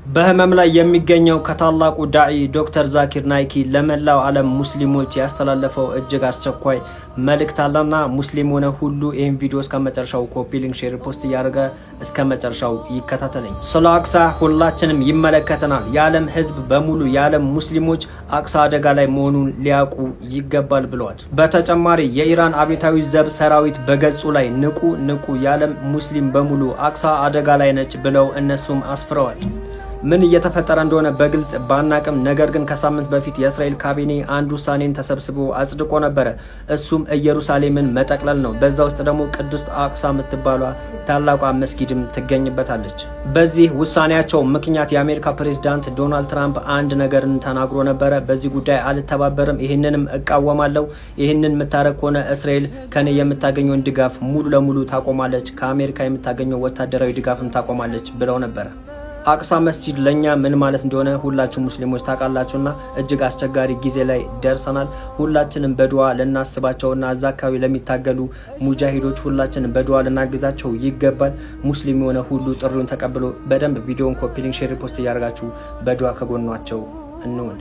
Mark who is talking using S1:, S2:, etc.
S1: በህመም ላይ የሚገኘው ከታላቁ ዳዒ ዶክተር ዛኪር ናይኪ ለመላው ዓለም ሙስሊሞች ያስተላለፈው እጅግ አስቸኳይ መልእክት አለና ሙስሊም ሆነ ሁሉ ይህን ቪዲዮ እስከ መጨረሻው ኮፒ ሊንክ ሼር ፖስት ያደርገ እስከ መጨረሻው ይከታተለኝ። ስለ አቅሳ ሁላችንም ይመለከተናል። የዓለም ህዝብ በሙሉ የዓለም ሙስሊሞች አቅሳ አደጋ ላይ መሆኑን ሊያውቁ ይገባል ብለዋል። በተጨማሪ የኢራን አብዮታዊ ዘብ ሰራዊት በገጹ ላይ ንቁ የዓለም ሙስሊም በሙሉ አቅሳ አደጋ ላይ ነች ብለው እነሱም አስፍረዋል። ምን እየተፈጠረ እንደሆነ በግልጽ ባናቅም ነገር ግን ከሳምንት በፊት የእስራኤል ካቢኔ አንድ ውሳኔን ተሰብስቦ አጽድቆ ነበረ። እሱም ኢየሩሳሌምን መጠቅለል ነው። በዛ ውስጥ ደግሞ ቅድስት አቅሳ የምትባሏ ታላቋ መስጊድም ትገኝበታለች። በዚህ ውሳኔያቸው ምክንያት የአሜሪካ ፕሬዝዳንት ዶናልድ ትራምፕ አንድ ነገርን ተናግሮ ነበረ። በዚህ ጉዳይ አልተባበርም፣ ይህንንም እቃወማለሁ። ይህንን የምታረግ ከሆነ እስራኤል ከኔ የምታገኘውን ድጋፍ ሙሉ ለሙሉ ታቆማለች፣ ከአሜሪካ የምታገኘው ወታደራዊ ድጋፍም ታቆማለች ብለው ነበረ። አቅሳ መስጂድ ለኛ ምን ማለት እንደሆነ ሁላችሁ ሙስሊሞች ታውቃላችሁና እጅግ አስቸጋሪ ጊዜ ላይ ደርሰናል። ሁላችንም በዱዓ ልናስባቸውና እዛ አካባቢ ለሚታገሉ ሙጃሂዶች ሁላችንም በዱዓ ልናግዛቸው ይገባል። ሙስሊም የሆነ ሁሉ ጥሪውን ተቀብሎ በደንብ ቪዲዮን ኮፒ ሊንክ ሼር ፖስት እያደረጋችሁ በዱዓ ከጎኗቸው እንሁን።